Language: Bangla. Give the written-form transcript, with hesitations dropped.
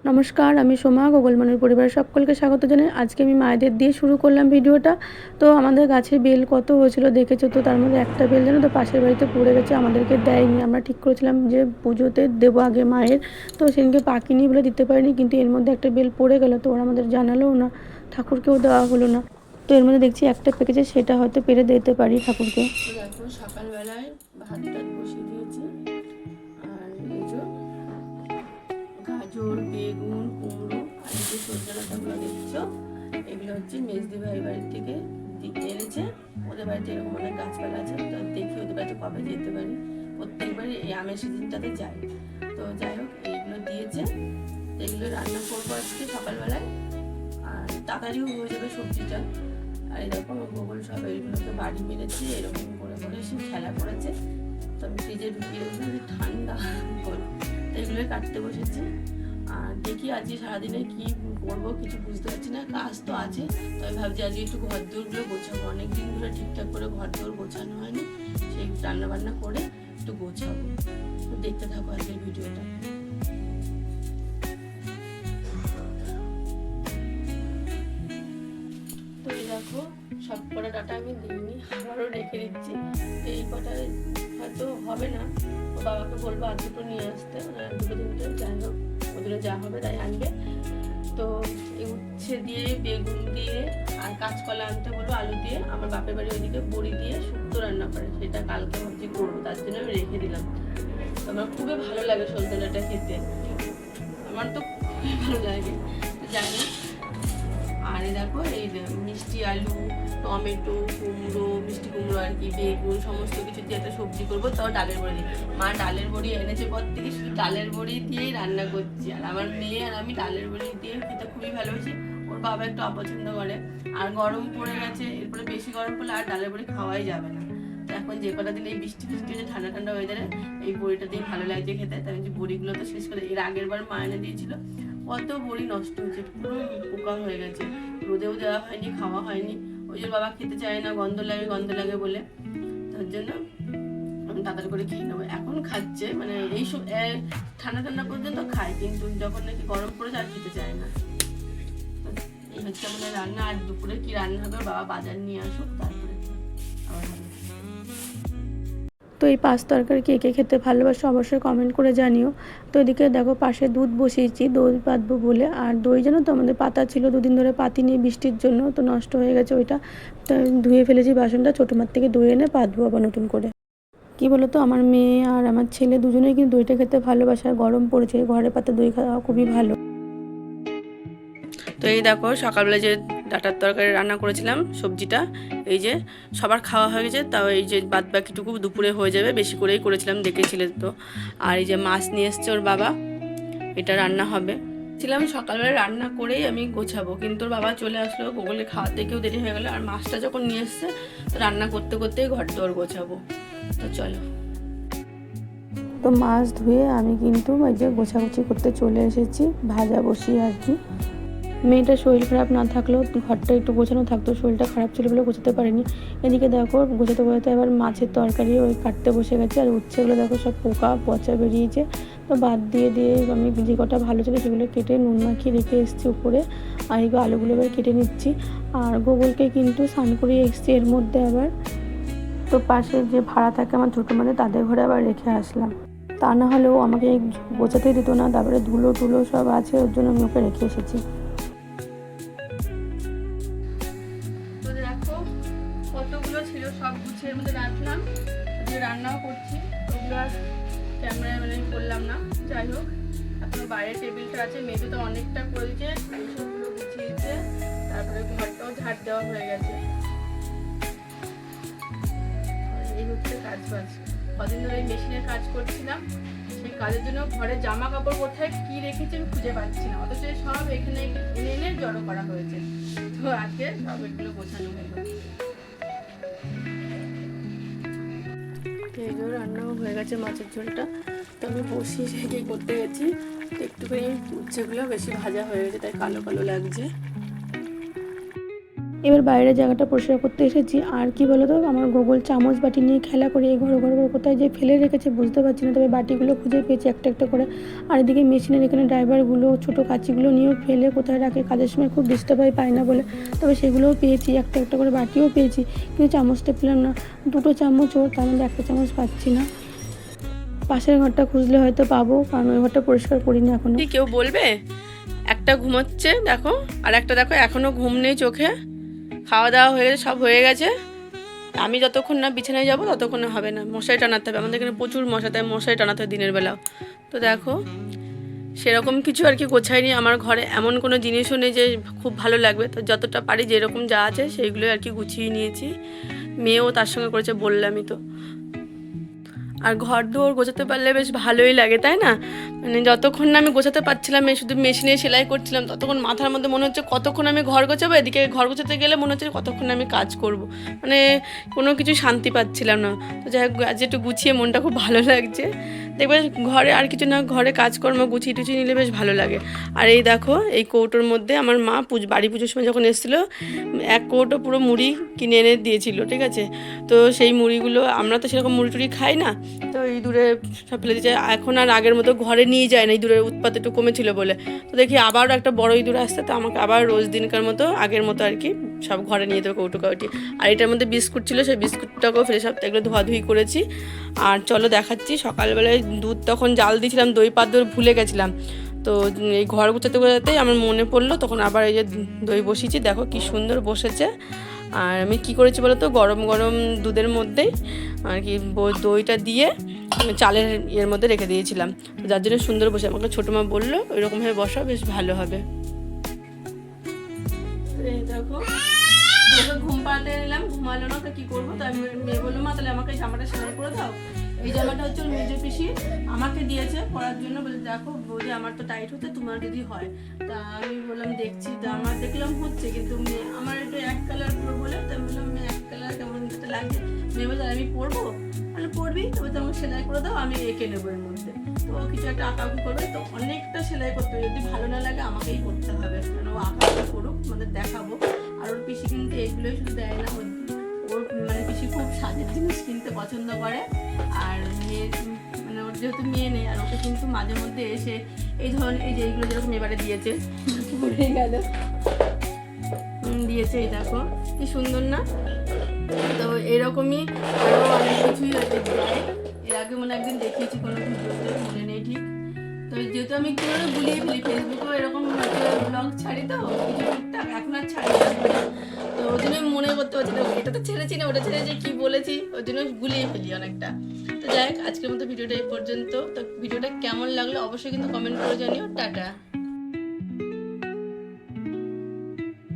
নমস্কার, আমি সোমা। গোগলমনের পরিবারের সকলকে স্বাগত জানাই। আজকে আমি মায়েদের দিয়ে শুরু করলাম ভিডিওটা। তো আমাদের গাছে বেল কত হয়েছিল দেখেছো তো, তার মধ্যে একটা বেল জানো তো পাশের বাড়িতে পড়ে গেছে, আমাদেরকে দেয়নি। আমরা ঠিক করেছিলাম যে পুজোতে দেবো আগে মায়ের, তো সেদিনকে পাকিনি বলে দিতে পারিনি, কিন্তু এর মধ্যে একটা বেল পড়ে গেল, তো ওরা আমাদের জানালোও না, ঠাকুরকেও দেওয়া হলো না। তো এর মধ্যে দেখছি একটা পেকেছে, সেটা হয়তো পেরে দিতে পারি ঠাকুরকে। এখন সকালবেলায় ভাত টাত বসিয়ে দিয়েছি, আর এই যে গাজর, বেগুন, কুমড়ো আর এই যে সজনে ডাঁটাগুলো দেখছো, এগুলো হচ্ছে মেজদি ভাই বাড়ি থেকে এনেছে। ওদের বাড়িতে এরকম অনেক গাছপালা আছে, তো দেখি ওদের বাড়িতে কবে যেতে পারি। প্রত্যেকবারই এই আমের সিজনটাতে যাই। তো যাই হোক, এইগুলো দিয়েছে, এগুলো রান্না করবো আজকে সকালবেলায়, আর তাড়াতাড়িও হয়ে যাবে সবজিটা। আর এরকম গোগল সব এইগুলোকে বাড়ি মেরেছে, এরকম করে করে সে খেলা করেছে। তো আমি ফ্রিজে ঢুকিয়ে রেখেছি, ঠান্ডা করে এগুলোই কাটতে বসেছি। আর দেখি আজকে সারাদিনে কি করবো কিছু বুঝতে পারছি না, কাজ তো আছে। তো আমি ভাবছি আজকে একটু ঘর দৌড়গুলো গোছাবো, অনেকদিন ধরে ঠিকঠাক করে ঘর দৌড় গোছানো হয়নি, সেই রান্না বান্না করে একটু গোছাবো। তো দেখতে থাকো আজকের ভিডিওটা। তো এই দেখো, সব কটা ডাটা আমি দিইনি, আবারও রেখে দিচ্ছি। এই কটায় হয়তো হবে না, ও বাবাকে বলবো আর দুটো নিয়ে আসতে, দুটো তিনটে, যাই হোক ওদের যা হবে তাই আনবে। তো উচ্ছে দিয়ে, বেগুন দিয়ে আর কাঁচকলা আনতে বলবো, আলু দিয়ে। আমার বাপের বাড়ি ওইদিকে বড়ি দিয়ে শুক্তো রান্না করে, সেটা কালকে ভাবছি করবো, তার জন্য আমি রেখে দিলাম। আমার খুবই ভালো লাগে সজনে ডাঁটা খেতে, আমার তো খুবই ভালো লাগে জানি। আর এই দেখো, এই মিষ্টি আলু, টমেটো, কুমড়ো, মিষ্টি কুমড়ো আর কি, বেগুন, সমস্ত কিছু দিয়ে একটা সবজি করবো, তাও ডালের বড়ি দিয়ে। মা ডালের বড়ি এনেছে পর থেকে শুধু ডালের বড়ি দিয়েই রান্না করছি। আর আমার মেয়ে আর আমি ডালের বড়ি দিয়ে খেতে খুবই ভালোবাসি, ওর বাবা একটু অপছন্দ করে। আর গরম পড়ে গেছে, এরপরে বেশি গরম পড়লে আর ডালের বড়ি খাওয়াই যাবে না। তো এখন যে কটা দিন এই বৃষ্টি ফিষ্টি হয়েছে, ঠান্ডা ঠান্ডা ওয়েদারে এই বড়িটা দিয়ে ভালো লাগছে খেতে। তাই বড়িগুলো তো শেষ করে, এর আগের বার মা এনে দিয়েছিল, কত বড়ি নষ্ট হয়েছে, পুরো পোকা হয়ে গেছে, রোদেও দেওয়া হয়নি, খাওয়া হয়নি। ওই জন্য বাবা খেতে চায় না, গন্ধ লাগে বলে, তার জন্য আমি তাড়াতাড়ি করে খেয়ে নেবো। এখন খাচ্ছে, মানে এইসব ঠান্ডা ঠান্ডা পর্যন্ত খায়, কিন্তু যখন নাকি গরম পড়েছে আর খেতে চায় না। এই হচ্ছে আমাদের রান্না। আর দুপুরে কি রান্না হবে বাবা বাজার নিয়ে আসুক, তারপরে আবার হবে। তো এই পাঁচ তরকারি কে কে খেতে ভালোবাসো অবশ্যই কমেন্ট করে জানিও। তো এদিকে দেখো পাশে দুধ বসিয়েছি দই পাতবো বলে। আর দই যেন তো আমাদের পাতা ছিল, দুদিন ধরে পাতি নিয়ে বৃষ্টির জন্য, তো নষ্ট হয়ে গেছে ওইটা। তো ধুয়ে ফেলেছি বাসনটা, ছোটো মার থেকে দই এনে পাতবো আবার নতুন করে। কি বলতো, আমার মেয়ে আর আমার ছেলে দুজনেই কিন্তু দইটা খেতে ভালোবাসে, আর গরম পড়েছে, ঘরে পাতা দই খাওয়া খুবই ভালো। তো এই দেখো, সকালবেলা যে ডাঁটার তরকারি রান্না করেছিলাম সবজিটা, এই যে সবার খাওয়া হয়ে গেছে, তাও এই যে বাদ বাকিটুকু দুপুরে হয়ে যাবে, বেশি করেই করেছিলাম দেখেছিলে তো। আর এই যে মাছ নিয়ে এসছে ওর বাবা, এটা রান্না হবে। ছিলাম সকালবেলা রান্না করেই আমি গোছাবো, কিন্তু ওর বাবা চলে আসলো, গোগলকে খাওয়াতে কেউ দেরি হয়ে গেলো। আর মাছটা যখন নিয়ে এসছে, তো রান্না করতে করতেই ঘর দোর গোছাবো। তো চলো। তো মাছ ধুয়ে আমি কিন্তু ওই যে গোছাগুছি করতে চলে এসেছি, ভাজা বসিয়ে আর কি। মেয়েটার শরীর খারাপ না থাকলেও ঘরটা একটু গোছানো থাকতো, শরীরটা খারাপ ছিল বলে গোছাতে পারিনি। এদিকে দেখো গোছাতে গোছাতে এবার মাছের তরকারি ওই কাটতে বসে গেছে। আর উচ্ছেগুলো দেখো সব পোকা পচা বেরিয়েছে, তো বাদ দিয়ে আমি যে কটা ভালো ছিল সেগুলো কেটে নুন মাখিয়ে রেখে এসেছি উপরে। আর এই আলুগুলো এবার কেটে নিচ্ছি। আর গোগলকে কিন্তু স্নান করিয়ে এসেছি এর মধ্যে আবার। তো পাশে যে ভাড়া থাকে আমার ছোটো মানে, তাদের ঘরে আবার রেখে আসলাম, তা না হলেও আমাকে গোছাতেই দিত না। তারপরে ধুলো টুলো সব আছে, ওর জন্য আমি ওকে রেখে এসেছি। কতগুলো ছিল সব গুছিয়ে মধ্যে রাখলাম, যে রান্নাও করছি, ওগুলো আর ক্যামেরায় মানে করলাম না। যাই হোক, এখন বাইরে টেবিলটা আছে, মেয়েটা তো অনেকটা করেছে, এইসবগুলো গুছিয়েছে। তারপরে ঘরটাও ঝাড় দেওয়া হয়ে গেছে। এই হচ্ছে কাজ বাজ। কদিন ধরে মেশিনের কাজ করছিলাম, সেই কাজের জন্য ঘরে জামা কাপড় কোথায় কি রেখেছি আমি খুঁজে পাচ্ছি না, অথচ সব এখানে এনে এনে জড়ো করা হয়েছে। তো আজকে সব এগুলো গোছানো হয়ে গেছে। এই যে রান্নাও হয়ে গেছে মাছের ঝোলটা, তো আমি বসিয়ে রেখে করতে গেছি। একটুখানি উচ্ছেগুলো বেশি ভাজা হয়ে গেছে, তাই কালো কালো লাগছে। এবার বাইরের জায়গাটা পরিষ্কার করতে এসেছি। আর কি বলো তো, আমার গোগল চামচ বাটি নিয়ে খেলা করে এই ঘর কোথায় যে ফেলে রেখেছে বুঝতে পারছি না, তবে বাটিগুলো খুঁজে পেয়েছি একটা একটা করে। আর এদিকে মেশিনের এখানে ড্রাইভারগুলো ছোটো কাঁচিগুলো নিয়েও ফেলে কোথায় রাখে, কাজের সময় খুব ডিস্টার্ব হয় পায় না বলে। তবে সেগুলোও পেয়েছি, একটা একটা করে বাটিও পেয়েছি, কিন্তু চামচটা পেলাম না। দুটো চামচ ওর, তার মধ্যে একটা চামচ পাচ্ছি না। পাশের ঘরটা খুঁজলে হয়তো পাবো, কারণ ওই ঘরটা পরিষ্কার করিনি এখনো। কেউ বলবে? একটা ঘুমোচ্ছে দেখো, আর একটা দেখো এখনো ঘুম নেই চোখে, খাওয়া দাওয়া হয়ে সব হয়ে গেছে। আমি যতক্ষণ না বিছানায় যাবো ততক্ষণ হবে না, মশারি টানাতে হবে, আমাদের এখানে প্রচুর মশা, তাই মশারি টানাতে হয় দিনের বেলাও। তো দেখো সেরকম কিছু আর কি গোছাইনি, আমার ঘরে এমন কোনো জিনিসও নেই যে খুব ভালো লাগবে, তো যতটা পারি যেরকম যা আছে সেইগুলোই আর কি গুছিয়ে নিয়েছি। মেয়েও তার সঙ্গে করেছে বললামই তো। আর ঘর দুয়ার গোছাতে পারলে বেশ ভালোই লাগে, তাই না? মানে যতক্ষণ না আমি গোছাতে পারছিলাম, শুধু মেশিনে সেলাই করছিলাম, ততক্ষণ মাথার মধ্যে মনে হচ্ছে কতক্ষণ আমি ঘর গোছাবো, এদিকে ঘর গোছাতে গেলে মনে হচ্ছে কতক্ষণ আমি কাজ করব, মানে কোনো কিছু শান্তি পাচ্ছিলাম না। তো যাই হোক, আজ একটু গুছিয়ে মনটা খুব ভালো লাগছে। দেখবে ঘরে আর কিছু না, ঘরে কাজকর্ম গুছিয়ে টুছিয়ে নিলে বেশ ভালো লাগে। আর এই দেখো এই কৌটোর মধ্যে আমার মা বাড়ি পুজোর সময় যখন এসেছিলো, এক কৌটো পুরো মুড়ি কিনে এনে দিয়েছিল, ঠিক আছে? তো সেই মুড়িগুলো আমরা তো সেরকম মুড়ি টুড়ি খাই না, তো এই দূরে সব ফেলে দিয়েছে। এখন আর আগের মতো ঘরে নিয়ে যায় না, এই দূরের উৎপাত একটু কমেছিল বলে। তো দেখি আবারও একটা বড় ইঁদুর আসতে, তো আমাকে আবার রোজ দিনকার মতো আগের মতো আর কি সব ঘরে নিয়ে যেতে হবে কৌটো কাউটি। আর এটার মধ্যে বিস্কুট ছিল, সেই বিস্কুটটাকেও ফেলে সব এগুলো ধোয়াধুয়ি করেছি। আর চলো দেখাচ্ছি, সকালবেলায় দুধ তখন জাল দিয়েছিলাম, দই পাতর ভুলে গেছিলাম। তো এই ঘর গুছাতে গোছাতেই আমার মনে পড়লো, তখন আবার এই যে দই বসিয়েছি, দেখো কি সুন্দর বসেছে। আর আমি কি করেছি বলো তো, গরম গরম দুধের মধ্যেই আর কি দইটা দিয়ে চালের ইয়ের মধ্যে রেখে দিয়েছিলাম, তো যার জন্য সুন্দর বসে। আমাকে ছোটো মা বললো ওইরকমভাবে বসা বেশ ভালো হবে। দেখো ঘুম পাড়াতে নিলাম, ঘুমালো না, তো কী করবো, তাই মেয়ে বললো মা তাহলে আমাকে জামাটা সেলাই করে দাও। এই জামাটা হচ্ছে ওর মেজো পিসি আমাকে দিয়েছে পরার জন্য, বলে দেখো বৌদি আমার তো টাইট হচ্ছে, তোমার যদি হয়। তা আমি বললাম দেখছি, তা আমার দেখলাম হচ্ছে, কিন্তু আমার একটু এক কালার পুরো বলে, তাই বললাম আমি এক কালার কেমন দিতে লাগছে। মেয়ে বলছে আমি পরবো, তাহলে পরবি, তবে তো আমাকে সেলাই করে দাও, আমি এঁকে নেবো এর মধ্যে। তো কিছু একটা আঁকাউকি করবে, তো অনেকটা সেলাই করতে হবে, যদি ভালো না লাগে আমাকেই করতে হবে, কারণ ও আঁকাটা করুক, আমাদের দেখাবো। আর ওর পিসি কিন্তু এগুলোই শুধু দেয় না, ওর মানে পিসি খুব সাজের জিনিস কিনতে পছন্দ করে। আর মেয়ে মানে ওর যেহেতু মেয়ে নেই, আর ওকে কিন্তু মাঝে মধ্যে এসে এই ধরনের এই যে এইগুলো যেরকম এবারে দিয়েছে পড়ে গেল দিয়েছে, এই দেখো কি সুন্দর না? তো এরকমই আরও অনেক কিছুই দেয়। এর আগে মনে একদিন দেখিয়েছি কোনো ভিডিওতে, মনে নেই ঠিক। তো যেহেতু আমি একটু গুলিয়ে ফেলি, ফেসবুকেও এরকম ব্লগ ছাড়ি, তো কিছু টুকটাক এখন আর ছাড়ি না, তো ওই জন্য মনে করতে পারছি না এটা তো ছেড়েছি না ওটা ছেড়েছি কি বলেছি, ওই জন্য গুলিয়ে ফেলি অনেকটা। তো যাই হোক, আজকের মতো ভিডিওটা এই পর্যন্ত। তো ভিডিওটা কেমন লাগলো অবশ্যই কিন্তু কমেন্ট করে জানিও। টাটা।